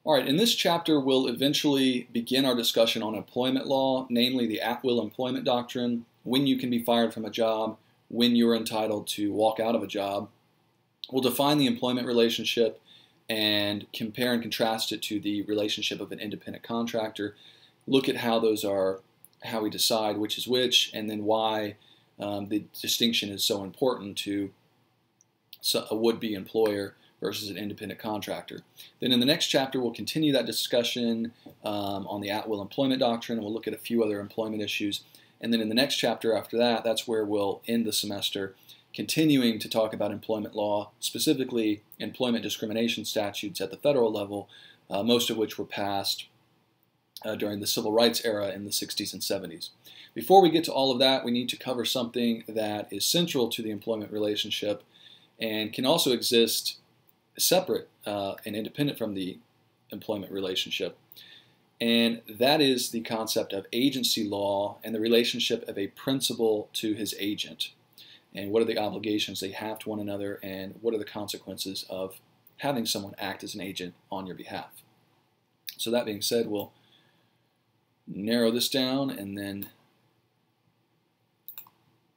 All right, in this chapter, we'll eventually begin our discussion on employment law, namely the at-will employment doctrine, when you can be fired from a job, when you're entitled to walk out of a job. We'll define the employment relationship and compare and contrast it to the relationship of an independent contractor. Look at how we decide which is which, and then why the distinction is so important to a would-be employer versus an independent contractor. Then in the next chapter, we'll continue that discussion on the at-will employment doctrine, and we'll look at a few other employment issues. And then in the next chapter after that, that's where we'll end the semester, continuing to talk about employment law, specifically employment discrimination statutes at the federal level, most of which were passed during the civil rights era in the 60s and 70s. Before we get to all of that, we need to cover something that is central to the employment relationship and can also exist separate and independent from the employment relationship. And that is the concept of agency law and the relationship of a principal to his agent. And what are the obligations they have to one another, and what are the consequences of having someone act as an agent on your behalf. So that being said, we'll narrow this down and then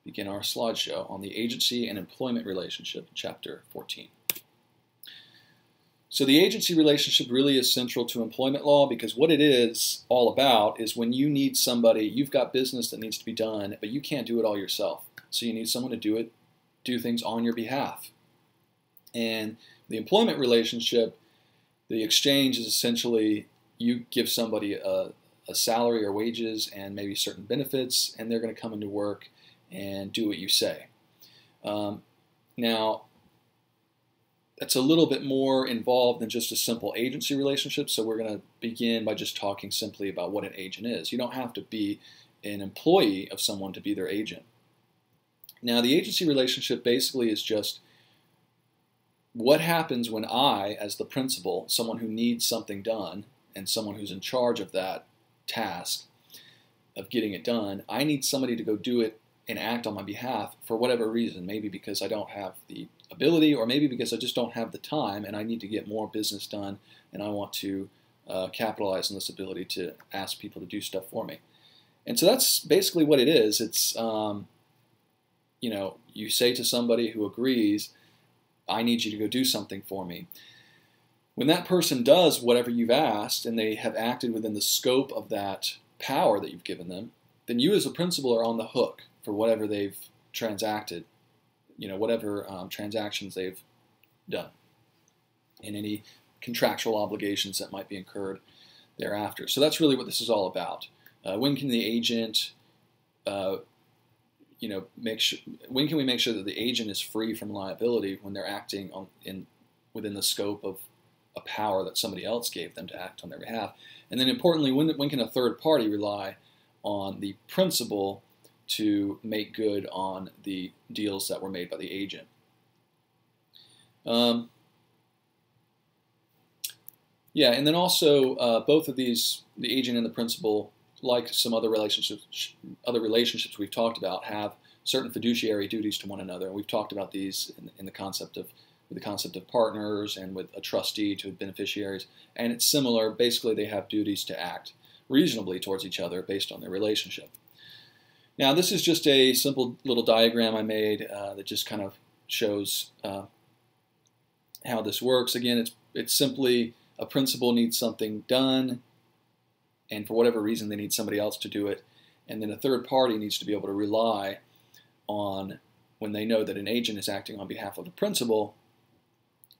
begin our slideshow on the agency and employment relationship, chapter 14. So the agency relationship really is central to employment law, because what it is all about is when you need somebody, you've got business that needs to be done, but you can't do it all yourself. So you need someone to do things on your behalf. And the employment relationship, the exchange is essentially you give somebody a salary or wages and maybe certain benefits, and they're going to come into work and do what you say. Now, that's a little bit more involved than just a simple agency relationship, so we're going to begin by just talking simply about what an agent is. You don't have to be an employee of someone to be their agent. Now, the agency relationship basically is just what happens when I, as the principal, someone who needs something done, and someone who's in charge of that task, of getting it done, I need somebody to go do it and act on my behalf for whatever reason, maybe because I don't have the ability, or maybe because I just don't have the time and I need to get more business done, and I want to capitalize on this ability to ask people to do stuff for me. And so that's basically what it is. It's you say to somebody who agrees, I need you to go do something for me. When that person does whatever you've asked and they have acted within the scope of that power that you've given them, then you as a principal are on the hook for whatever they've transacted, whatever transactions they've done, and any contractual obligations that might be incurred thereafter. So that's really what this is all about. When can the agent when can we make sure that the agent is free from liability when they're acting within the scope of a power that somebody else gave them to act on their behalf? And then importantly, when can a third party rely on the principal to make good on the deals that were made by the agent? And then also both of these, the agent and the principal, like some other relationships we've talked about, have certain fiduciary duties to one another. And we've talked about these in the concept of partners and with a trustee to beneficiaries. And it's similar. Basically, they have duties to act reasonably towards each other based on their relationship. Now, this is just a simple little diagram I made that just kind of shows how this works. Again, it's simply a principal needs something done, and for whatever reason they need somebody else to do it, and then a third party needs to be able to rely on, when they know that an agent is acting on behalf of the principal,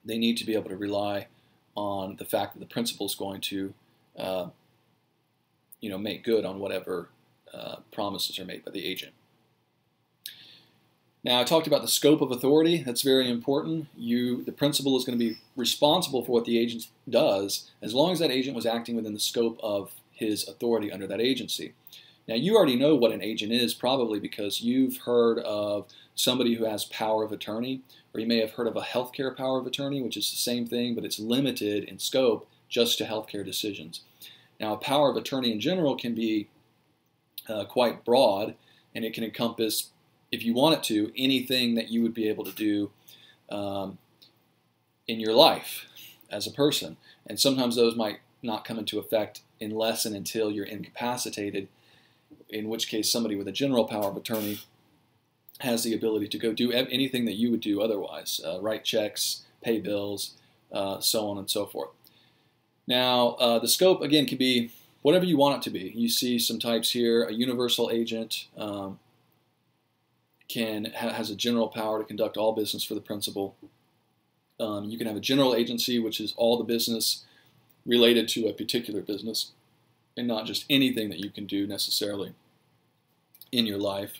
they need to be able to rely on the fact that the principal is going to make good on whatever promises are made by the agent. Now, I talked about the scope of authority. That's very important. The principal is going to be responsible for what the agent does, as long as that agent was acting within the scope of his authority under that agency. Now, you already know what an agent is, probably because you've heard of somebody who has power of attorney, or you may have heard of a healthcare power of attorney, which is the same thing, but it's limited in scope just to healthcare decisions. Now, a power of attorney in general can be quite broad, and it can encompass, if you want it to, anything that you would be able to do in your life. as a person. And sometimes those might not come into effect unless and until you're incapacitated, in which case somebody with a general power of attorney has the ability to go do anything that you would do otherwise, write checks, pay bills, so on and so forth. Now, the scope, again, can be whatever you want it to be. You see some types here. A universal agent has a general power to conduct all business for the principal. You can have a general agency, which is all the business related to a particular business, and not just anything that you can do necessarily in your life.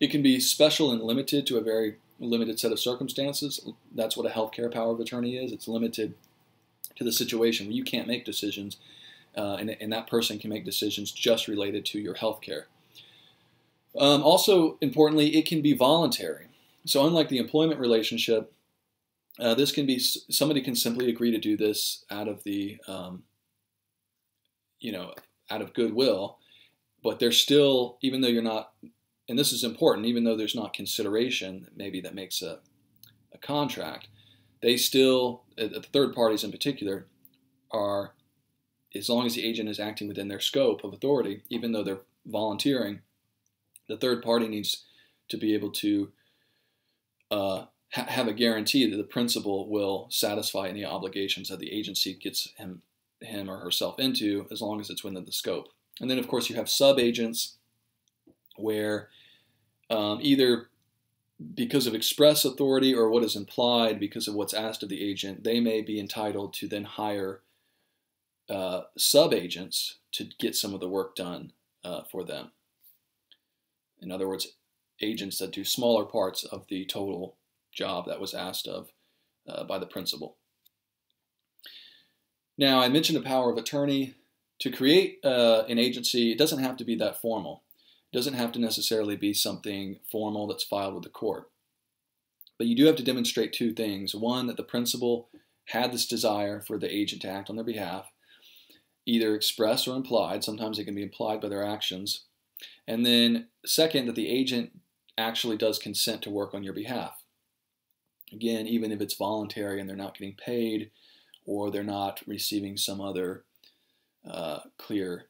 It can be special and limited to a very limited set of circumstances. That's what a healthcare power of attorney is. It's limited to the situation where you can't make decisions, and that person can make decisions just related to your healthcare. Also, importantly, it can be voluntary. So unlike the employment relationship, this can be, somebody can simply agree to do this out of the, out of goodwill, but they're still, even though you're not, and this is important, even though there's not consideration, maybe that makes a contract, they still, the third parties in particular, are, as long as the agent is acting within their scope of authority, even though they're volunteering, the third party needs to be able to have a guarantee that the principal will satisfy any obligations that the agency gets him or herself into, as long as it's within the scope. And then, of course, you have sub-agents where either because of express authority or what is implied because of what's asked of the agent, they may be entitled to then hire sub-agents to get some of the work done for them. In other words, agents that do smaller parts of the total job that was asked of by the principal. Now, I mentioned a power of attorney. To create an agency, it doesn't have to be that formal. It doesn't have to necessarily be something formal that's filed with the court. But you do have to demonstrate two things. One, that the principal had this desire for the agent to act on their behalf, either express or implied. Sometimes it can be implied by their actions. And then second, that the agent actually does consent to work on your behalf. Again, even if it's voluntary and they're not getting paid or they're not receiving some other clear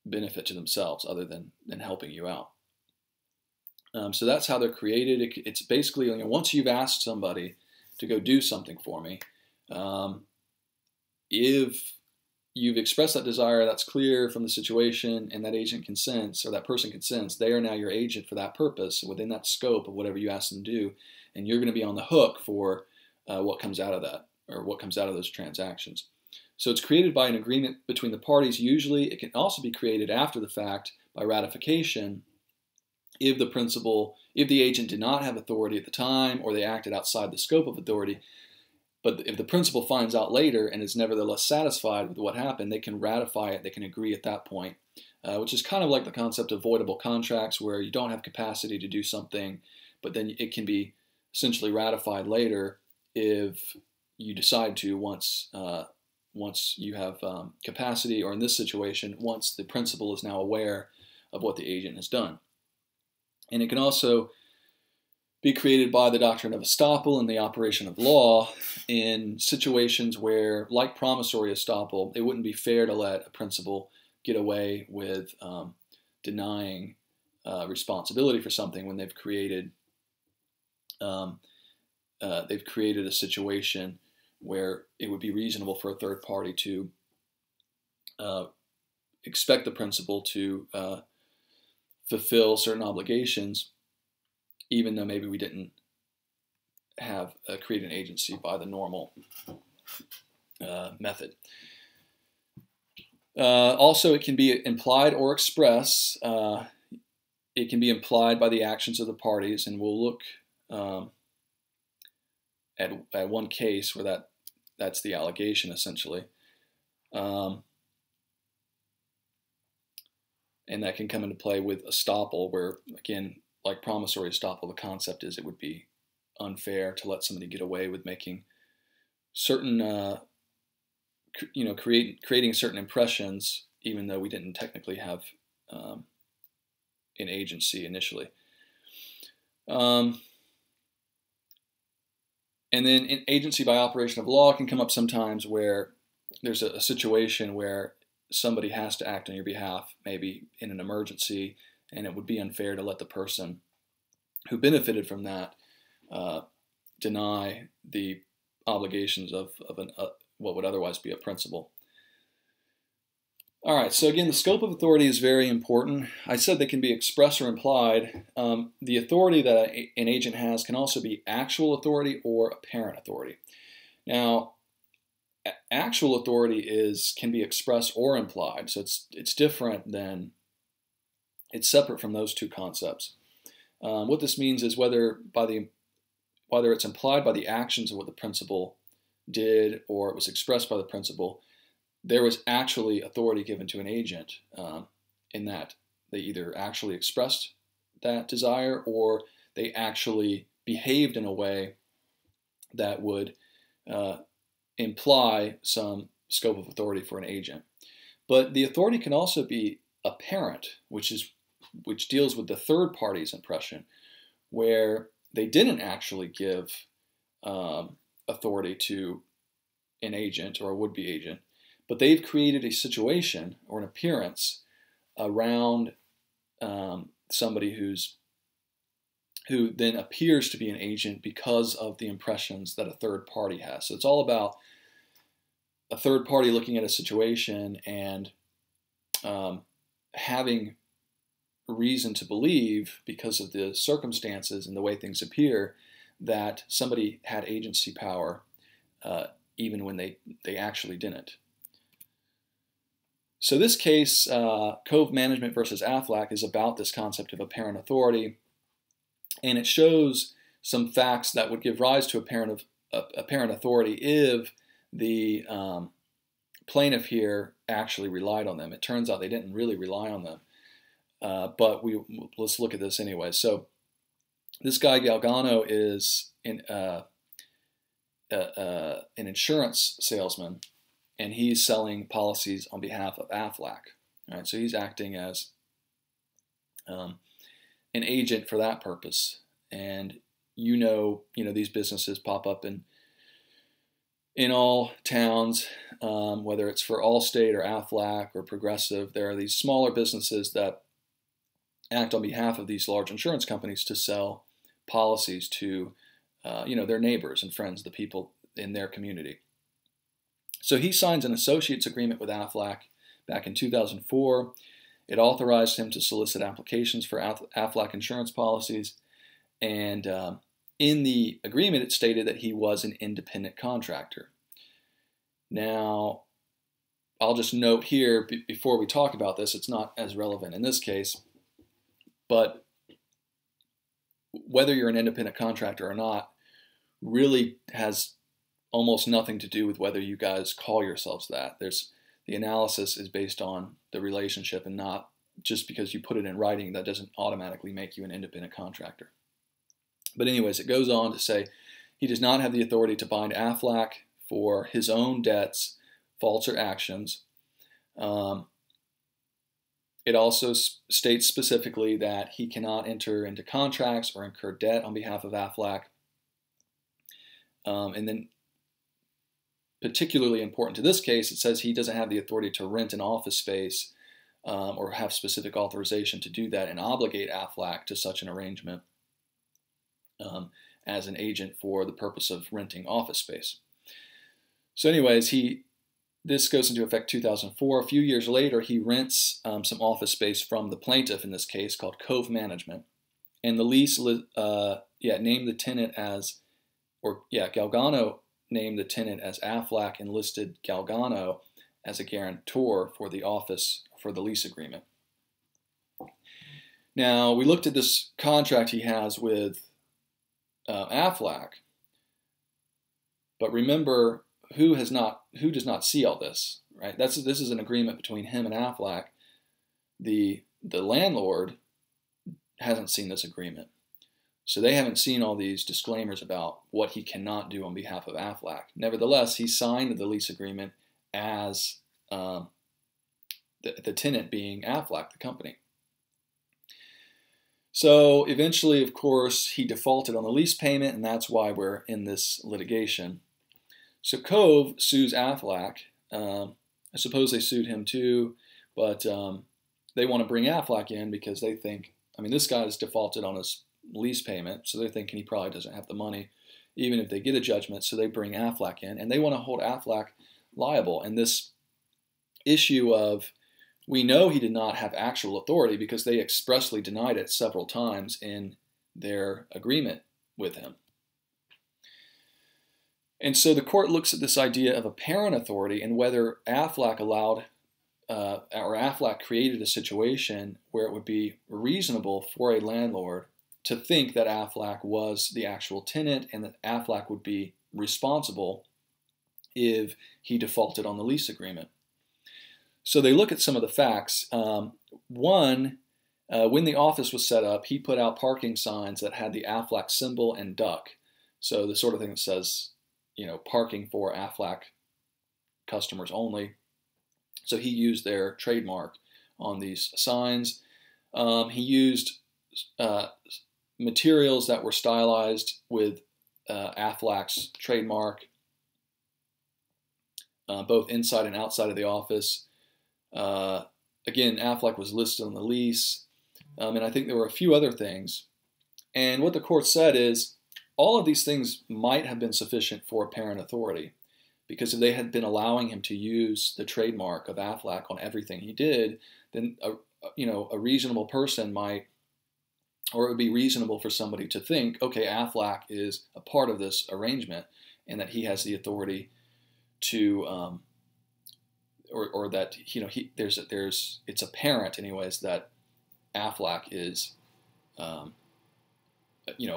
benefit to themselves other than helping you out. So that's how they're created. It's basically, once you've asked somebody to go do something for me, if you've expressed that desire, that's clear from the situation, and that agent consents, or that person consents, they are now your agent for that purpose within that scope of whatever you ask them to do, and you're going to be on the hook for what comes out of that, or what comes out of those transactions. So it's created by an agreement between the parties. Usually it can also be created after the fact by ratification if the agent did not have authority at the time or they acted outside the scope of authority. But if the principal finds out later and is nevertheless satisfied with what happened, they can ratify it, they can agree at that point, which is kind of like the concept of voidable contracts, where you don't have capacity to do something, but then it can be essentially ratified later if you decide to once you have capacity, or in this situation, once the principal is now aware of what the agent has done. And it can also be created by the doctrine of estoppel and the operation of law in situations where, like promissory estoppel, it wouldn't be fair to let a principal get away with denying responsibility for something when they've created a situation where it would be reasonable for a third party to expect the principal to fulfill certain obligations, even though maybe we didn't have create an agency by the normal method. Also, it can be implied or express. It can be implied by the actions of the parties, and we'll look at one case where that's the allegation, essentially. And that can come into play with estoppel, where, again, like promissory estoppel, the concept is it would be unfair to let somebody get away with making certain, creating certain impressions, even though we didn't technically have an agency initially. And then in agency by operation of law can come up sometimes where there's a situation where somebody has to act on your behalf, maybe in an emergency, and it would be unfair to let the person who benefited from that deny the obligations of what would otherwise be a principal. All right, so again, the scope of authority is very important. I said they can be express or implied. The authority that an agent has can also be actual authority or apparent authority. Now, actual authority can be express or implied, so it's different than, it's separate from those two concepts. What this means is whether it's implied by the actions of what the principal did or it was expressed by the principal, there was actually authority given to an agent in that they either actually expressed that desire or they actually behaved in a way that would imply some scope of authority for an agent. But the authority can also be apparent, which deals with the third party's impression, where they didn't actually give authority to an agent or a would-be agent, but they've created a situation or an appearance around somebody who then appears to be an agent because of the impressions that a third party has. So it's all about a third party looking at a situation and having reason to believe, because of the circumstances and the way things appear, that somebody had agency power even when they actually didn't. So this case, Cove Management versus Aflac, is about this concept of apparent authority, and it shows some facts that would give rise to apparent authority if the plaintiff here actually relied on them. It turns out they didn't really rely on them, but let's look at this anyway. So this guy Galgano is an insurance salesman, and he's selling policies on behalf of Aflac. All right, so he's acting as an agent for that purpose. And you know these businesses pop up in all towns, whether it's for Allstate or Aflac or Progressive. There are these smaller businesses that act on behalf of these large insurance companies to sell policies to their neighbors and friends, the people in their community. So he signs an associate's agreement with Aflac back in 2004. It authorized him to solicit applications for Aflac insurance policies, and in the agreement it stated that he was an independent contractor. Now, I'll just note here before we talk about this, it's not as relevant in this case, but whether you're an independent contractor or not really has almost nothing to do with whether you guys call yourselves that. The analysis is based on the relationship, and not just because you put it in writing, that doesn't automatically make you an independent contractor. But anyways, it goes on to say he does not have the authority to bind Aflac for his own debts, faults, or actions. It also states specifically that he cannot enter into contracts or incur debt on behalf of Aflac. And then, particularly important to this case, it says he doesn't have the authority to rent an office space or have specific authorization to do that and obligate Aflac to such an arrangement as an agent for the purpose of renting office space. So anyways, this goes into effect 2004. A few years later, he rents some office space from the plaintiff in this case, called Cove Management, and the lease named the tenant as, Galgano named the tenant as Aflac and listed Galgano as a guarantor for the office for the lease agreement. Now, we looked at this contract he has with Aflac, but remember, who does not see all this, right? This is an agreement between him and Aflac. The landlord hasn't seen this agreement, so they haven't seen all these disclaimers about what he cannot do on behalf of Aflac. Nevertheless, he signed the lease agreement as the tenant being Aflac, the company. So eventually, of course, he defaulted on the lease payment, and that's why we're in this litigation. So Cove sues Aflac. I suppose they sued him too, but they want to bring Aflac in because they think, I mean, this guy's defaulted on his lease payment, so they're thinking he probably doesn't have the money, even if they get a judgment. So they bring Aflac in, and they want to hold Aflac liable. And this issue of, we know he did not have actual authority because they expressly denied it several times in their agreement with him. And so the court looks at this idea of apparent authority and whether Aflac allowed or Aflac created a situation where it would be reasonable for a landlord to think that Aflac was the actual tenant and that Aflac would be responsible if he defaulted on the lease agreement. So they look at some of the facts. One, when the office was set up, he put out parking signs that had the Aflac symbol and duck. So the sort of thing that says, you know, parking for Aflac customers only. So he used their trademark on these signs. He used materials that were stylized with Aflac's trademark, both inside and outside of the office. Again, Aflac was listed on the lease, and I think there were a few other things. And what the court said is all of these things might have been sufficient for apparent authority, because if they had been allowing him to use the trademark of Aflac on everything he did, then a reasonable person might, or it would be reasonable for somebody to think, okay, Aflac is a part of this arrangement, and that he has the authority to or that it's apparent anyways that Aflac is a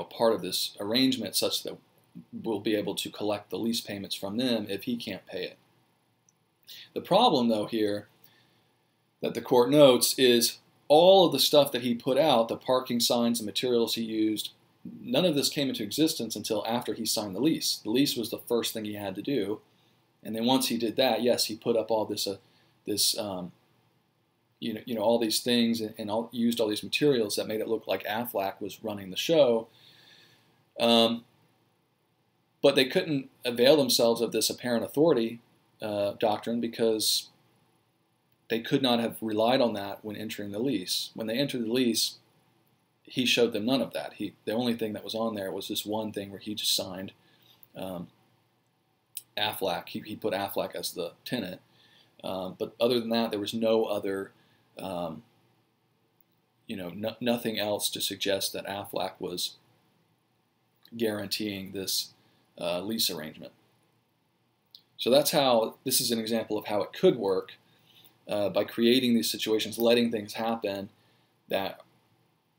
part of this arrangement such that we'll be able to collect the lease payments from them if he can't pay it. The problem though here that the court notes is all of the stuff that he put out, the parking signs, the materials he used, none of this came into existence until after he signed the lease. The lease was the first thing he had to do. And then once he did that, yes, he put up all this, all these things and used all these materials that made it look like Aflac was running the show. But they couldn't avail themselves of this apparent authority doctrine because they could not have relied on that when entering the lease. When they entered the lease, he showed them none of that. The only thing that was on there was this one thing where he just signed Aflac. He put Aflac as the tenant. But other than that, there was no other, nothing else to suggest that Aflac was guaranteeing this lease arrangement. So that's how, this is an example of how it could work by creating these situations, letting things happen that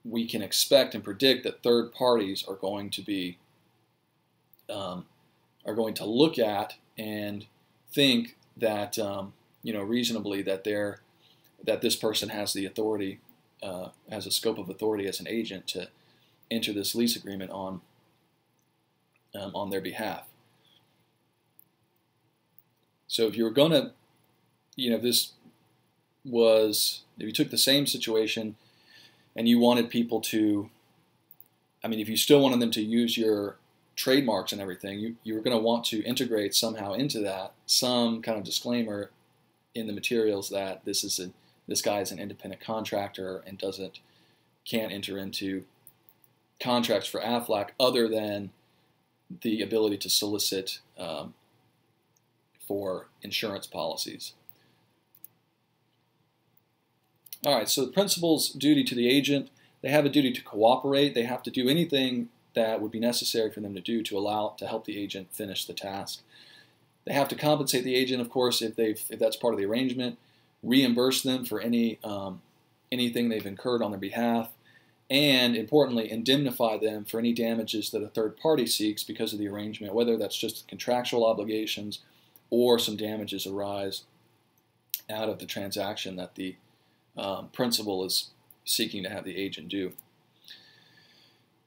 we can expect and predict that third parties are going to be going to look at and think that reasonably that this person has the authority, has a scope of authority as an agent to enter this lease agreement on their behalf. So if you were going to, if you took the same situation and you wanted people to, if you still wanted them to use your trademarks and everything, you were going to want to integrate somehow into that some kind of disclaimer in the materials that this guy is an independent contractor and can't enter into contracts for Aflac other than the ability to solicit for insurance policies. All right, so the principal's duty to the agent, they have a duty to cooperate. They have to do anything that would be necessary for them to do to help the agent finish the task. They have to compensate the agent, of course, if that's part of the arrangement, reimburse them for anything they've incurred on their behalf, and importantly, indemnify them for any damages that a third party seeks because of the arrangement, whether that's just contractual obligations or some damages arise out of the transaction that the principal is seeking to have the agent do.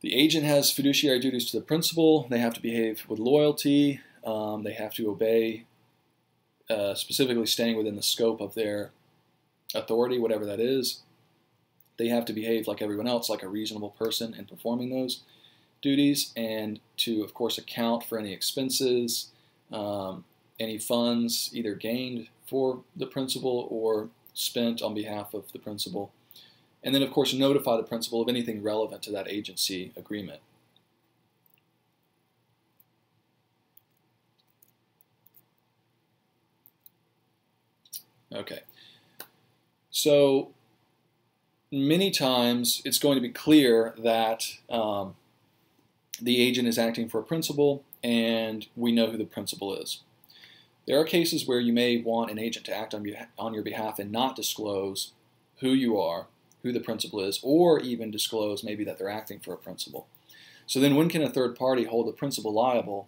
The agent has fiduciary duties to the principal. They have to behave with loyalty. They have to obey, specifically staying within the scope of their authority, whatever that is. they have to behave like everyone else, like a reasonable person in performing those duties, and to, of course, account for any expenses, any funds either gained for the principal or spent on behalf of the principal. And then, of course, notify the principal of anything relevant to that agency agreement. Okay. So many times it's going to be clear that the agent is acting for a principal and we know who the principal is. There are cases where you may want an agent to act on your behalf and not disclose who you are, who the principal is, or even disclose maybe that they're acting for a principal. So then when can a third party hold the principal liable,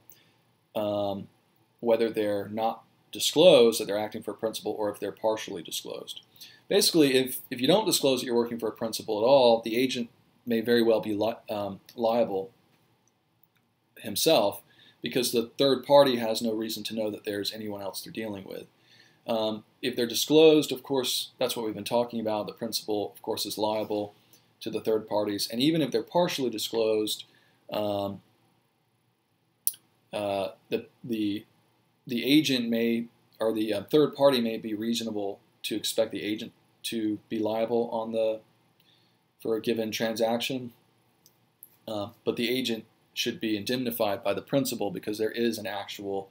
whether they're not disclosed that they're acting for a principal or if they're partially disclosed? Basically, if you don't disclose that you're working for a principal at all, the agent may very well be liable himself, because the third party has no reason to know that there's anyone else they're dealing with. If they're disclosed, of course, that's what we've been talking about. The principal, of course, is liable to the third parties. And even if they're partially disclosed, the agent may, or the third party may be reasonable to expect the agent to be liable for a given transaction. But the agent should be indemnified by the principal because there is an actual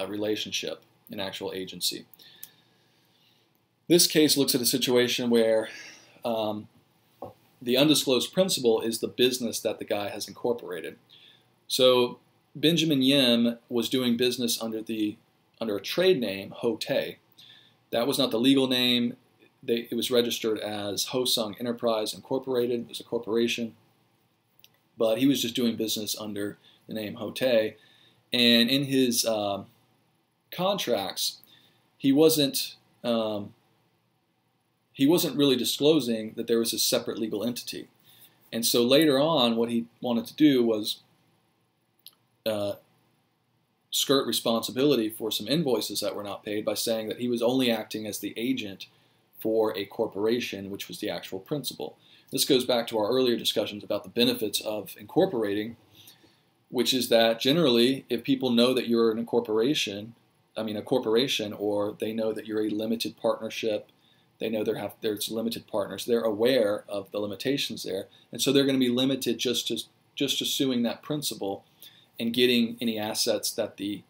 relationship, an actual agency. This case looks at a situation where the undisclosed principal is the business that the guy has incorporated. So Benjamin Yim was doing business under a trade name, Ho-Tae. That was not the legal name. It was registered as Ho-Sung Enterprise Incorporated. It was a corporation. But he was just doing business under the name Ho-Tae. And in his contracts, he wasn't really disclosing that there was a separate legal entity. And so later on, what he wanted to do was skirt responsibility for some invoices that were not paid by saying that he was only acting as the agent for a corporation, which was the actual principal. This goes back to our earlier discussions about the benefits of incorporating, which is that generally, if people know that you're a corporation, or they know that you're a limited partnership, they know there's limited partners, they're aware of the limitations there, and so they're going to be limited just to suing that principal and getting any assets that the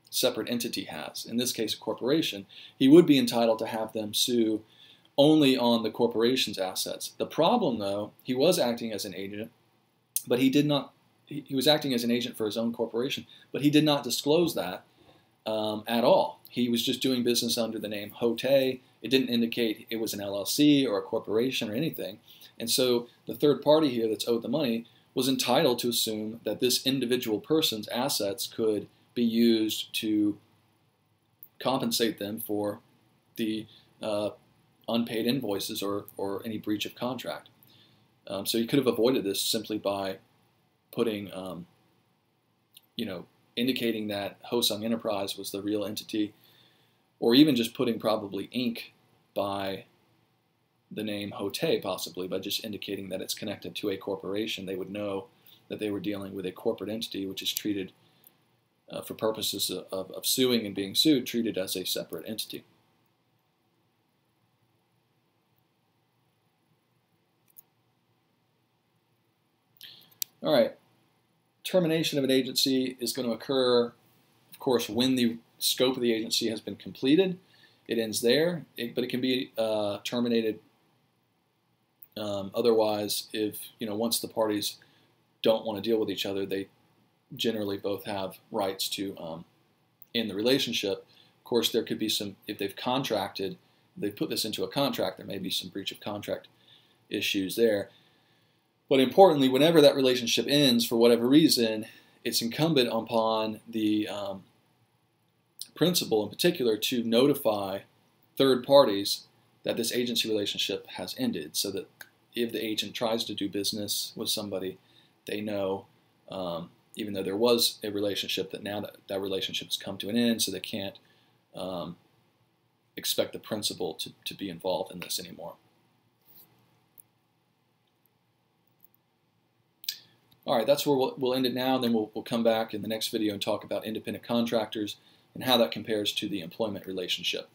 separate entity has. In this case, a corporation. He would be entitled to have them sue only on the corporation's assets. The problem, though, he was acting as an agent, but he did not. He was acting as an agent for his own corporation, but he did not disclose that at all. He was just doing business under the name Ho-Tae. It didn't indicate it was an LLC or a corporation or anything. And so the third party here that's owed the money was entitled to assume that this individual person's assets could be used to compensate them for the unpaid invoices or any breach of contract. So he could have avoided this simply by putting, indicating that Ho-Sung Enterprise was the real entity, or even just putting probably Inc. by the name Ho-Tae, possibly, by just indicating that it's connected to a corporation. They would know that they were dealing with a corporate entity, which is treated, for purposes of suing and being sued, treated as a separate entity. All right, termination of an agency is going to occur, of course, when the scope of the agency has been completed. It ends there, but it can be terminated otherwise if, once the parties don't want to deal with each other, they generally both have rights to end the relationship. Of course, there could be some, if they've contracted, they've put this into a contract, there may be some breach of contract issues there. But importantly, whenever that relationship ends, for whatever reason, it's incumbent upon the principal in particular to notify third parties that this agency relationship has ended, so that if the agent tries to do business with somebody, they know, even though there was a relationship, that now that relationship has come to an end, so they can't expect the principal to be involved in this anymore. All right, that's where we'll end it now. Then we'll come back in the next video and talk about independent contractors and how that compares to the employment relationship.